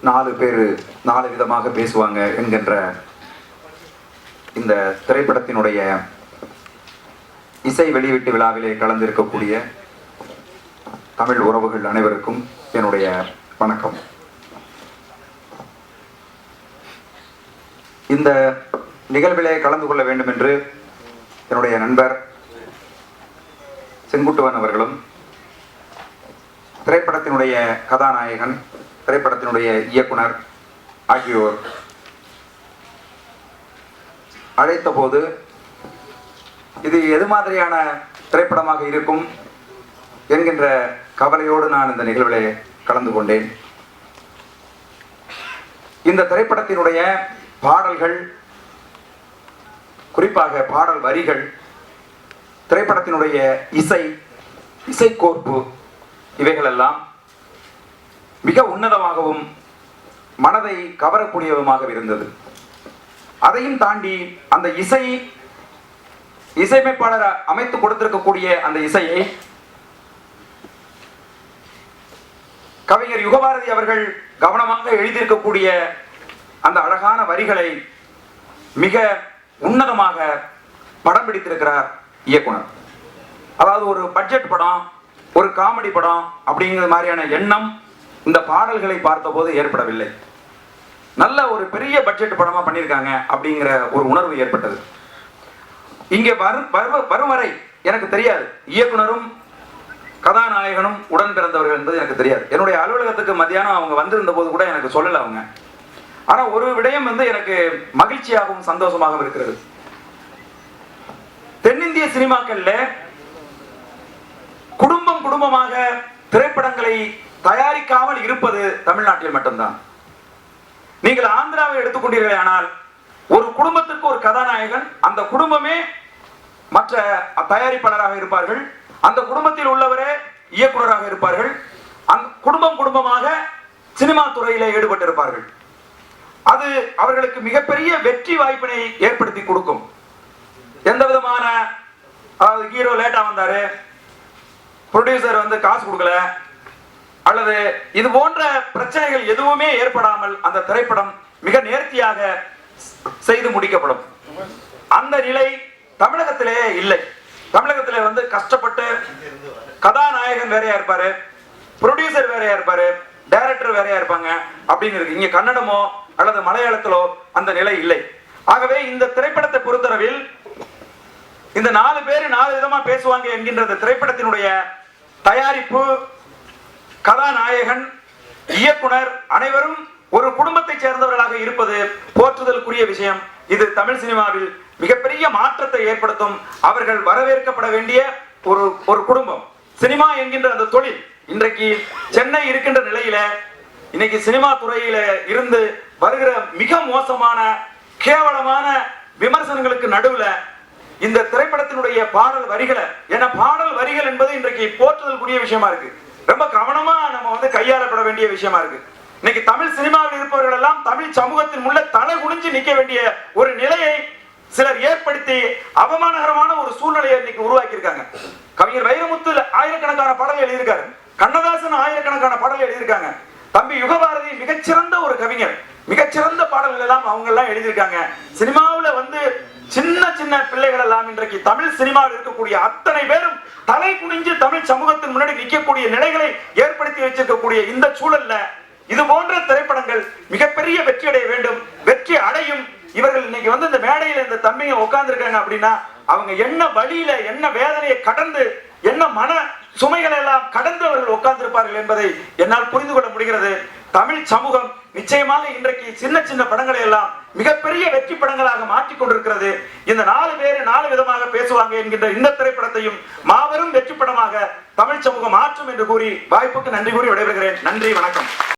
4 பேர் 4 விதமாக பேசுவாங்க என்கின்ற இந்த திரைப்படத்தினுடைய இசை வெளியீட்டு விழாவிலே கலந்திருக்கக்கூடிய தமிழ் உறவுகள் அனைவருக்கும் என்னுடைய வணக்கம். இந்த நிகழ்விலே கலந்து கொள்ள வேண்டும் என்று என்னுடைய நண்பர் செங்குட்டுவன் அவர்களும், திரைப்படத்தினுடைய கதாநாயகன், திரைப்படத்தினுடைய இயக்குனர் ஆகியோர் அழைத்த போது இது எது மாதிரியான திரைப்படமாக இருக்கும் என்கின்ற கவலையோடு நான் இந்த நிகழ்விலே கலந்து கொண்டேன். இந்த திரைப்படத்தினுடைய பாடல்கள், குறிப்பாக பாடல் வரிகள், திரைப்படத்தினுடைய இசைக்கோர்ப்பு இவைகளெல்லாம் மிக உன்னதமாகவும் மனதை கவரக்கூடியதுமாக இருந்தது. அதையும் தாண்டி அந்த இசையமைப்பாளர் அமைத்து கொடுத்திருக்கக்கூடிய அந்த இசையை கவிஞர் யுகபாரதி அவர்கள் கவனமாக எழுதியிருக்கக்கூடிய அந்த அழகான வரிகளை மிக உன்னதமாக படம் பிடித்திருக்கிறார் இயக்குனர். அதாவது ஒரு பட்ஜெட் படம், ஒரு காமெடி படம் அப்படிங்கிற மாதிரியான எண்ணம் இந்த பாடல்களை பார்த்தபோது ஏற்படவில்லை. நல்ல ஒரு பெரிய பட்ஜெட் படமா பண்ணியிருக்காங்க அப்படிங்கிற ஒரு உணர்வு ஏற்பட்டது. இங்கே வரும் வரை எனக்கு தெரியாது இயக்குனரும் கதாநாயகனும் உடன் பிறந்தவர்கள் என்பது எனக்கு தெரியாது. என்னுடைய அலுவலகத்துக்கு மத்தியானம் அவங்க வந்திருந்த போது கூட எனக்கு சொல்லல அவங்க. ஆனா ஒரு விடயம் எனக்கு மகிழ்ச்சியாகவும் சந்தோஷமாகவும் இருக்கிறது. தென்னிந்திய சினிமாக்கள்ல குடும்பமாக திரைப்படங்களை தயாரிக்காமல் இருப்பது தமிழ்நாட்டில் மட்டும்தான். நீங்கள் ஆந்திராவை எடுத்துக்கொண்டீர்கள் ஆனால் ஒரு குடும்பத்திற்கு ஒரு கதாநாயகன், அந்த குடும்பமே மற்ற தயாரிப்பாளராக இருப்பார்கள், அந்த குடும்பத்தில் உள்ளவரே இயக்குனராக இருப்பார்கள், அந்த குடும்பமாக சினிமா துறையிலே ஈடுபட்டிருப்பார்கள். அது அவர்களுக்கு மிகப்பெரிய வெற்றி வாய்ப்பினை ஏற்படுத்தி கொடுக்கும். எந்த விதமான, அதாவது ஹீரோ லேட்டா வந்தாரு, ப்ரொடியூசர் காசு கொடுக்கல, அல்லது இது போன்ற பிரச்சனைகள் எதுவுமே ஏற்படாமல் அந்த திரைப்படம் மிக நேர்த்தியாக செய்து முடிக்கப்படும். அந்த நிலை தமிழகத்திலே இல்லை. தமிழகத்திலே கஷ்டப்பட்டு கதாநாயகன் வேறையா இருப்பாரு, ப்ரொடியூசர் வேறையா இருப்பாரு, டைரக்டர் வேறையா இருப்பாங்க அப்படின்னு இருக்கு. இங்க கன்னடமோ அல்லது மலையாளத்திலோ அந்த நிலை இல்லை. ஆகவே இந்த திரைப்படத்தை பொறுத்தளவில் இந்த 4 பேர் 4 விதமா பேசுவாங்க என்கின்ற திரைப்படத்தினுடைய தயாரிப்பு, கதாநாயகன், இயக்குனர் அனைவரும் ஒரு குடும்பத்தை சேர்ந்தவர்களாக இருப்பது போற்றுதலுக்குரிய விஷயம். இது தமிழ் சினிமாவில் மிகப்பெரிய மாற்றத்தை ஏற்படுத்தும். அவர்கள் வரவேற்கப்பட வேண்டிய ஒரு குடும்பம். சினிமா என்கின்ற அந்த தொழில் இன்றைக்கு சென்னை இருக்கின்ற நிலையில, இன்னைக்கு சினிமா துறையில இருந்து வருகிற மிக மோசமான கேவலமான விமர்சனங்களுக்கு நடுவுல இந்த திரைப்படத்தினுடைய பாடல் வரிகளை, ஏன்னா பாடல் வரிகள் என்பது இன்றைக்கு போற்றுதலுக்குரிய விஷயமா இருக்கு. ரொம்ப கவனமா நம்ம கையாளப்பட வேண்டிய விஷயமா இருக்கு. இன்னைக்கு தமிழ் சினிமாவில் இருப்பவர்கள் எல்லாம் தமிழ் சமூகத்தின் முள்ள தலை குனிஞ்சு நிக்க வேண்டிய ஒரு நிலையை சிலர் ஏற்படுத்தி அவமானகரமான ஒரு சூழ்நிலையை இன்னைக்கு உருவாக்கி இருக்காங்க. கவிஞர் வைரமுத்து ஆயிரக்கணக்கான பாடல்கள் எழுதியிருக்காரு, கண்ணதாசன் ஆயிரக்கணக்கான பாடல்கள் எழுதியிருக்காங்க, தம்பி யுகபாரதி மிகச்சிறந்த ஒரு கவிஞர், மிகச்சிறந்த பாடல்கள் எல்லாம் அவங்க எல்லாம் எழுதியிருக்காங்க. சினிமாவில் சின்ன பிள்ளைகள் எல்லாம் இன்றைக்கு தமிழ் சினிமாவில் இருக்கக்கூடிய அத்தனை பேரும் தலை குனிஞ்சு தமிழ் சமூகத்தின் முன்னாடி நிற்கக்கூடிய நிலைகளை ஏற்படுத்தி வச்சிருக்கக்கூடிய இந்த சூழல்ல இது போன்ற திரைப்படங்கள் மிகப்பெரிய வெற்றி அடைய வேண்டும், வெற்றி அடையும். இவர்கள் இன்னைக்கு இந்த மேடையில இந்த தம்பிங்க உட்கார்ந்து இருக்காங்க அப்படின்னா அவங்க என்ன வழியில, என்ன வேதனையை கடந்து, என்ன மன சுமைகளை எல்லாம் கடந்து அவர்கள் உட்கார்ந்து இருப்பார்கள் என்பதை என்னால் புரிந்து கொள்ள முடிகிறது. தமிழ் சமூகம் நிச்சயமாக இன்றைக்கு சின்ன படங்களை எல்லாம் மிகப்பெரிய வெற்றி படங்களாக மாற்றிக் கொண்டிருக்கிறது. இந்த 4 பேர் 4 விதமாக பேசுவாங்க என்கின்ற இந்த திரைப்படத்தையும் மாபெரும் வெற்றி படமாக தமிழ் சமூகம் மாற்றும் என்று கூறி வாய்ப்புக்கு நன்றி கூறி விடைபெறுகிறேன். நன்றி, வணக்கம்.